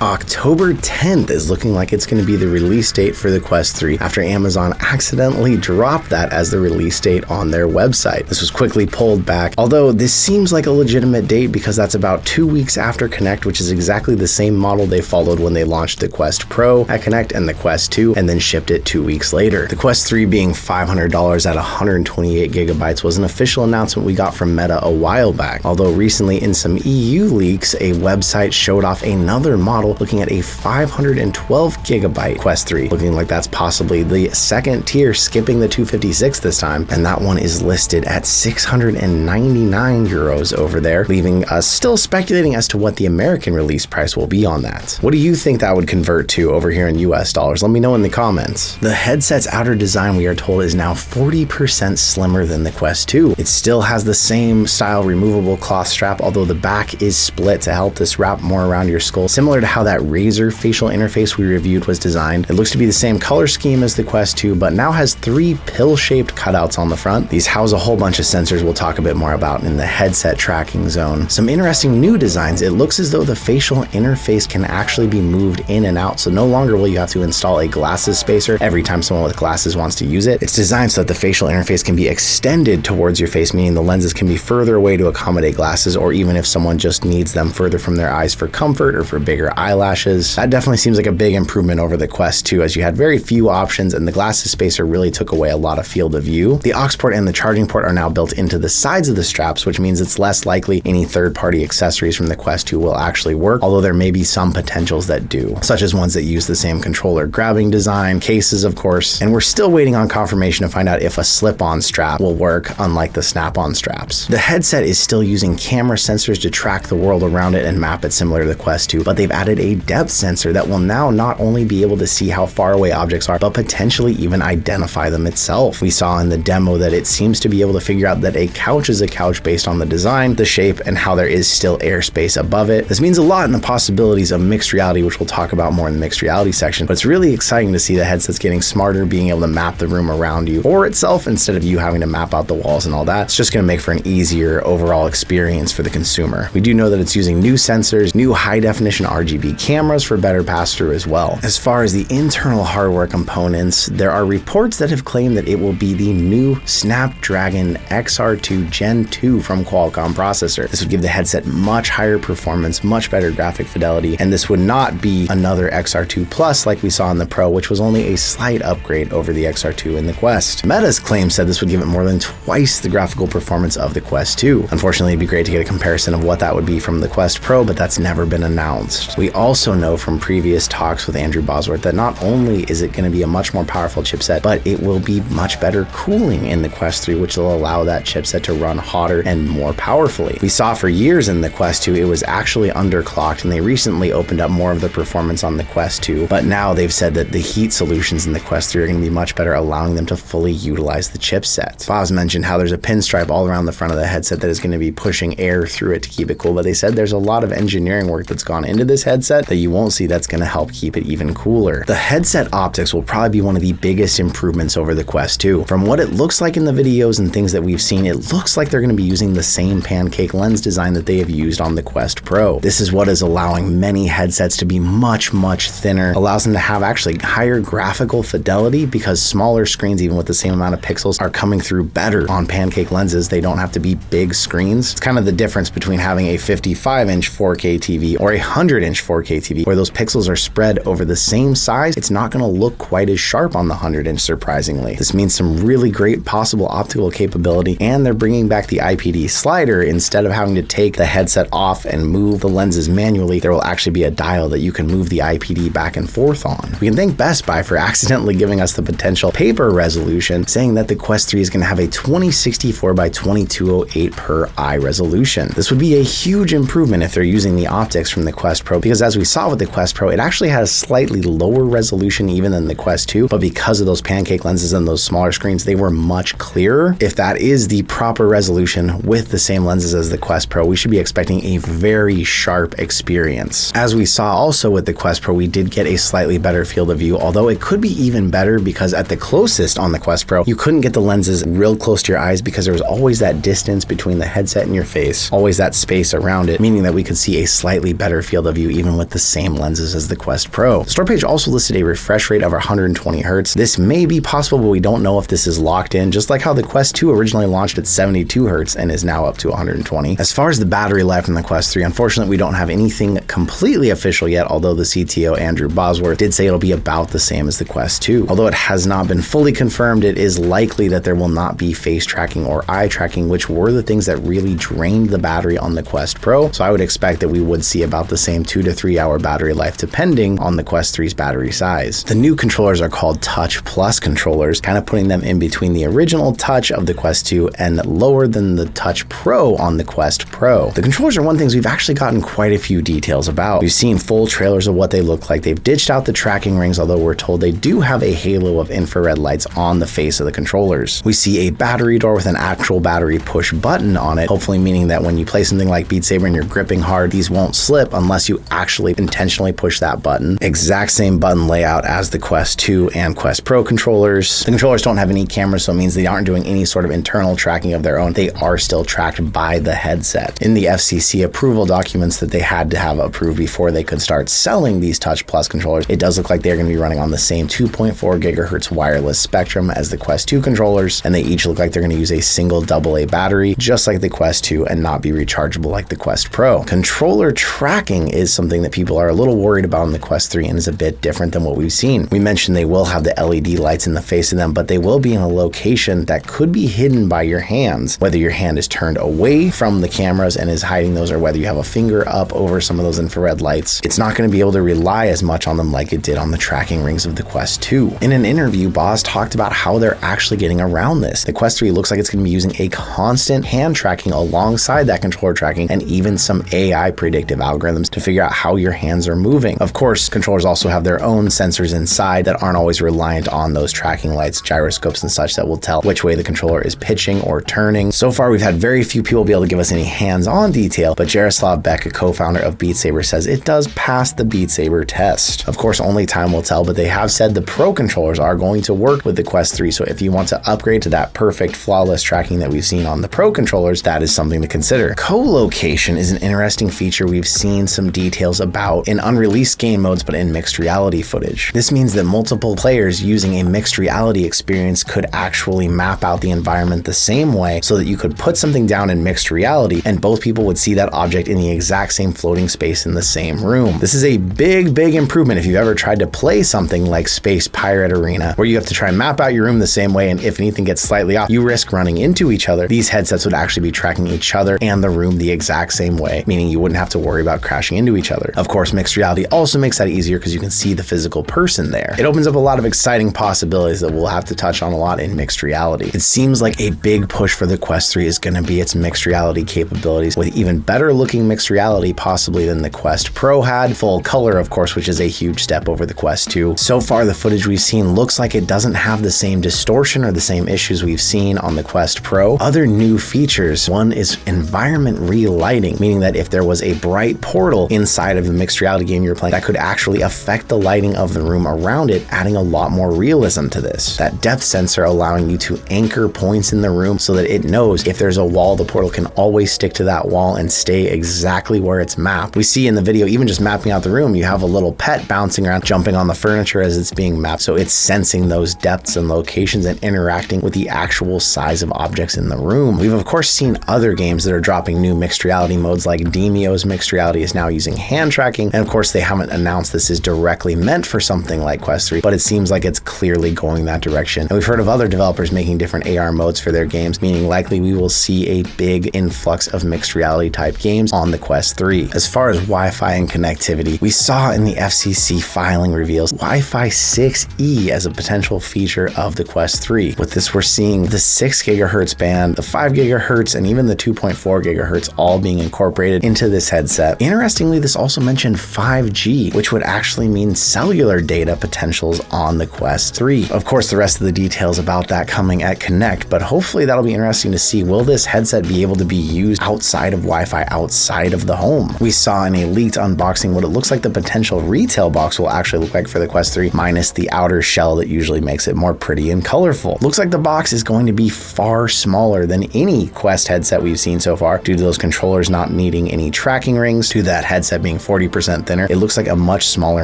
October 10th is looking like it's going to be the release date for the Quest 3 after Amazon accidentally dropped that as the release date on their website. This was quickly pulled back, although this seems like a legitimate date because that's about 2 weeks after Connect, which is exactly the same model they followed when they launched the Quest Pro at Connect and the Quest 2 and then shipped it 2 weeks later. The Quest 3 being $500 at 128 gigabytes was an official announcement we got from Meta a while back, although recently in some EU leaks, a website showed off another model looking at a 512 gigabyte Quest 3, looking like that's possibly the second tier, skipping the 256 this time, and that one is listed at 699 euros over there, leaving us still speculating as to what the American release price will be on that. What do you think that would convert to over here in US dollars? Let me know in the comments. The headset's outer design, we are told, is now 40% slimmer than the Quest 2. It still has the same style removable cloth strap, although the back is split to help this wrap more around your skull, similar to how that Razer facial interface we reviewed was designed. It looks to be the same color scheme as the Quest 2, but now has 3 pill-shaped cutouts on the front. These house a whole bunch of sensors we'll talk a bit more about in the headset tracking zone. Some interesting new designs. It looks as though the facial interface can actually be moved in and out, so no longer will you have to install a glasses spacer every time someone with glasses wants to use it. It's designed so that the facial interface can be extended towards your face, meaning the lenses can be further away to accommodate glasses, or even if someone just needs them further from their eyes for comfort or for bigger eyelashes. That definitely seems like a big improvement over the Quest 2, as you had very few options and the glasses spacer really took away a lot of field of view. The aux port and the charging port are now built into the sides of the straps, which means it's less likely any third-party accessories from the Quest 2 will actually work, although there may be some potentials that do, such as ones that use the same controller grabbing design, cases of course, and we're still waiting on confirmation to find out if a slip-on strap will work, unlike the snap-on straps. The headset is still using camera sensors to track the world around it and map it similar to the Quest 2, but they've added a depth sensor that will now not only be able to see how far away objects are, but potentially even identify them itself. We saw in the demo that it seems to be able to figure out that a couch is a couch based on the design, the shape, and how there is still airspace above it. This means a lot in the possibilities of mixed reality, which we'll talk about more in the mixed reality section, but it's really exciting to see the headsets getting smarter, being able to map the room around you for itself instead of you having to map out the walls and all that. It's just going to make for an easier overall experience for the consumer. We do know that it's using new sensors, new high-definition RGB cameras for better pass-through as well. As far as the internal hardware components, there are reports that have claimed that it will be the new Snapdragon XR2 Gen 2 from Qualcomm processor. This would give the headset much higher performance, much better graphic fidelity, and this would not be another XR2 Plus like we saw in the Pro, which was only a slight upgrade over the XR2 in the Quest. Meta's claim said this would give it more than twice the graphical performance of the Quest 2. Unfortunately, it'd be great to get a comparison of what that would be from the Quest Pro, but that's never been announced. We also know from previous talks with Andrew Bosworth that not only is it going to be a much more powerful chipset, but it will be much better cooling in the Quest 3, which will allow that chipset to run hotter and more powerfully. We saw for years in the Quest 2 it was actually underclocked, and they recently opened up more of the performance on the Quest 2, but now they've said that the heat solutions in the Quest 3 are going to be much better, allowing them to fully utilize the chipset. Boz mentioned how there's a pinstripe all around the front of the headset that is going to be pushing air through it to keep it cool, but they said there's a lot of engineering work that's gone into this headset that you won't see that's going to help keep it even cooler. The headset optics will probably be one of the biggest improvements over the Quest 2. From what it looks like in the videos and things that we've seen, it looks like they're going to be using the same pancake lens design that they have used on the Quest Pro. This is what is allowing many headsets to be much thinner, allows them to have actually higher graphical fidelity because smaller screens, even with the same amount of pixels, are coming through better on pancake lenses. They don't have to be big screens. It's kind of the difference between having a 55-inch 4K TV or a 100-inch 4K TV, where those pixels are spread over the same size. It's not going to look quite as sharp on the 100-inch, surprisingly. This means some really great possible optical capability, and they're bringing back the IPD slider. Instead of having to take the headset off and move the lenses manually, there will actually be a dial that you can move the IPD back and forth on. We can thank Best Buy for accidentally giving us the potential paper resolution, saying that the Quest 3 is going to have a 2064 by 2208 per eye resolution. This would be a huge improvement if they're using the optics from the Quest Pro, because as we saw with the Quest Pro, it actually had a slightly lower resolution even than the Quest 2, but because of those pancake lenses and those smaller screens, they were much clearer. If that is the proper resolution with the same lenses as the Quest Pro, we should be expecting a very sharp experience. As we saw also with the Quest Pro, we did get a slightly better field of view, although it could be even better because at the closest on the Quest Pro, you couldn't get the lenses real close to your eyes because there was always that distance between the headset and your face, always that space around it, meaning that we could see a slightly better field of view even even with the same lenses as the Quest Pro. The store page also listed a refresh rate of 120 Hz. This may be possible, but we don't know if this is locked in, just like how the Quest 2 originally launched at 72 Hz and is now up to 120. As far as the battery life in the Quest 3, unfortunately, we don't have anything completely official yet, although the CTO Andrew Bosworth did say it'll be about the same as the Quest 2. Although it has not been fully confirmed, it is likely that there will not be face tracking or eye tracking, which were the things that really drained the battery on the Quest Pro. So I would expect that we would see about the same 2 to 3 hour battery life depending on the Quest 3's battery size. The new controllers are called Touch Plus controllers, kind of putting them in between the original Touch of the Quest 2 and lower than the Touch Pro on the Quest Pro. The controllers are one thing we've actually gotten quite a few details about. We've seen full trailers of what they look like. They've ditched out the tracking rings, although we're told they do have a halo of infrared lights on the face of the controllers. We see a battery door with an actual battery push button on it, hopefully meaning that when you play something like Beat Saber and you're gripping hard, these won't slip unless you actually intentionally push that button. Exact same button layout as the Quest 2 and Quest Pro controllers. The controllers don't have any cameras, so it means they aren't doing any sort of internal tracking of their own. They are still tracked by the headset. In the FCC approval documents that they had to have approved before they could start selling these Touch Plus controllers, it does look like they're going to be running on the same 2.4 gigahertz wireless spectrum as the Quest 2 controllers, and they each look like they're going to use a single AA battery, just like the Quest 2, and not be rechargeable like the Quest Pro. Controller tracking is something that people are a little worried about in the Quest 3 and is a bit different than what we've seen. We mentioned they will have the LED lights in the face of them, but they will be in a location that could be hidden by your hands, whether your hand is turned away from the cameras and is hiding those, or whether you have a finger up over some of those infrared lights. It's not going to be able to rely as much on them like it did on the tracking rings of the Quest 2. In an interview, Boz talked about how they're actually getting around this. The Quest 3 looks like it's going to be using a constant hand tracking alongside that controller tracking, and even some AI predictive algorithms to figure out how your hands are moving. Of course, controllers also have their own sensors inside that aren't always reliant on those tracking lights, gyroscopes and such that will tell which way the controller is pitching or turning. So far, we've had very few people be able to give us any hands-on detail, but Jaroslav Beck, a co-founder of Beat Saber, says it does pass the Beat Saber test. Of course, only time will tell, but they have said the Pro controllers are going to work with the Quest 3, so if you want to upgrade to that perfect, flawless tracking that we've seen on the Pro controllers, that is something to consider. CoLocation is an interesting feature we've seen some details about in unreleased game modes, but in mixed reality footage. This means that multiple players using a mixed reality experience could actually map out the environment the same way, so that you could put something down in mixed reality and both people would see that object in the exact same floating space in the same room. This is a big improvement if you've ever tried to play something like Space Pirate Arena, where you have to try and map out your room the same way, and if anything gets slightly off, you risk running into each other. These headsets would actually be tracking each other and the room the exact same way, meaning you wouldn't have to worry about crashing into each other. Of course, mixed reality also makes that easier because you can see the physical person there. It opens up a lot of exciting possibilities that we'll have to touch on a lot in mixed reality. It seems like a big push for the Quest 3 is going to be its mixed reality capabilities, with even better looking mixed reality possibly than the Quest Pro had. Full color, of course, which is a huge step over the Quest 2. So far, the footage we've seen looks like it doesn't have the same distortion or the same issues we've seen on the Quest Pro. Other new features, one is environment relighting, meaning that if there was a bright portal inside of the mixed reality game you're playing, that could actually affect the lighting of the room around it, adding a lot more realism to this. That depth sensor allowing you to anchor points in the room so that it knows if there's a wall, the portal can always stick to that wall and stay exactly where it's mapped. We see in the video, even just mapping out the room, you have a little pet bouncing around, jumping on the furniture as it's being mapped, so it's sensing those depths and locations and interacting with the actual size of objects in the room. We've of course seen other games that are dropping new mixed reality modes, like Demio's mixed reality is now using hand tracking, and of course they haven't announced this is directly meant for something like Quest 3, but it seems like it's clearly going that direction. And we've heard of other developers making different AR modes for their games, meaning likely we will see a big influx of mixed reality type games on the Quest 3. As far as Wi-Fi and connectivity, we saw in the FCC filing reveals Wi-Fi 6E as a potential feature of the Quest 3. With this, we're seeing the 6 gigahertz band, the 5 gigahertz, and even the 2.4 gigahertz all being incorporated into this headset. Interestingly, this also mentioned 5G, which would actually mean cellular data potentials on the Quest 3. Of course, the rest of the details about that coming at Connect, but hopefully that'll be interesting to see. Will this headset be able to be used outside of Wi-Fi, outside of the home? We saw in a leaked unboxing what it looks like the potential retail box will actually look like for the Quest 3, minus the outer shell that usually makes it more pretty and colorful. Looks like the box is going to be far smaller than any Quest headset we've seen so far, due to those controllers not needing any tracking rings, to that headset being being 40% thinner, it looks like a much smaller,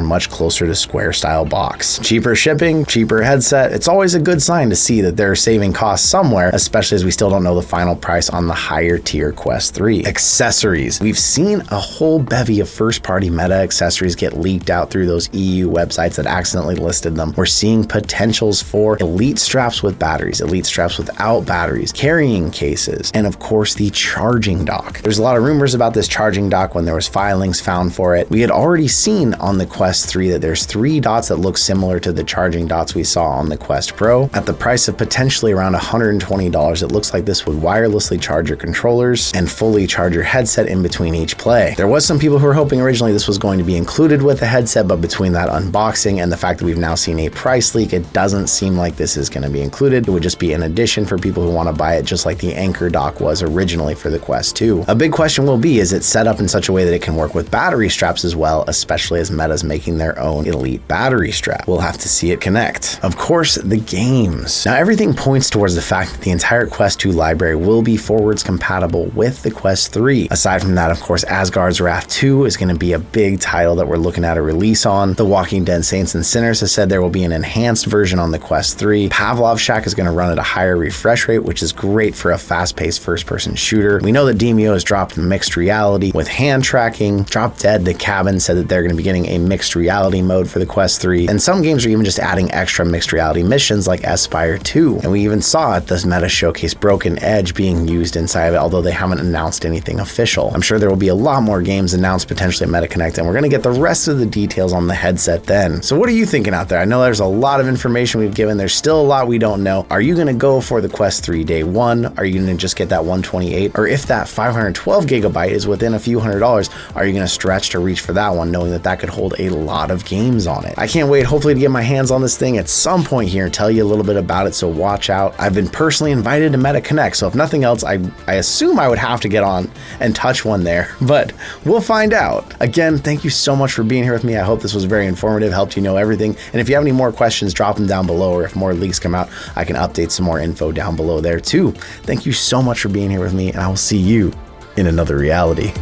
much closer to square style box. Cheaper shipping, cheaper headset. It's always a good sign to see that they're saving costs somewhere, especially as we still don't know the final price on the higher tier Quest 3. Accessories. We've seen a whole bevy of first-party Meta accessories get leaked out through those EU websites that accidentally listed them. We're seeing potentials for elite straps with batteries, elite straps without batteries, carrying cases, and of course the charging dock. There's a lot of rumors about this charging dock when there was filings found for it. We had already seen on the Quest 3 that there's 3 dots that look similar to the charging dots we saw on the Quest Pro. At the price of potentially around $120, it looks like this would wirelessly charge your controllers and fully charge your headset in between each play. There was some people who were hoping originally this was going to be included with the headset, but between that unboxing and the fact that we've now seen a price leak, it doesn't seem like this is going to be included. It would just be an addition for people who want to buy it, just like the Anchor dock was originally for the Quest 2. A big question will be, is it set up in such a way that it can work with battery straps as well, especially as Meta's making their own elite battery strap? We'll have to see it connect. Of course, the games. Now, everything points towards the fact that the entire Quest 2 library will be forwards compatible with the Quest 3. Aside from that, of course, Asgard's Wrath 2 is going to be a big title that we're looking at a release on. The Walking Dead Saints and Sinners has said there will be an enhanced version on the Quest 3. Pavlov's Shack is going to run at a higher refresh rate, which is great for a fast-paced first-person shooter. We know that Demio has dropped mixed reality with hand tracking. Drop Dead The Cabin said that they're going to be getting a mixed reality mode for the Quest 3. And some games are even just adding extra mixed reality missions like Aspire 2. And we even saw at this Meta Showcase Broken Edge being used inside of it, although they haven't announced anything official. I'm sure there will be a lot more games announced potentially at Meta Connect, and we're going to get the rest of the details on the headset then. So what are you thinking out there? I know there's a lot of information we've given. There's still a lot we don't know. Are you going to go for the Quest 3 day one? Are you going to just get that 128? Or if that 512 gigabyte is within a few $100s, are you going to stretch to reach for that one, knowing that that could hold a lot of games on it? I can't wait, hopefully, to get my hands on this thing at some point here and tell you a little bit about it, so watch out. I've been personally invited to Meta Connect, so if nothing else, I assume I would have to get on and touch one there, but we'll find out. Again, thank you so much for being here with me. I hope this was very informative, helped you know everything. And if you have any more questions, drop them down below, or if more leaks come out, I can update some more info down below there too. Thank you so much for being here with me, and I will see you in another reality.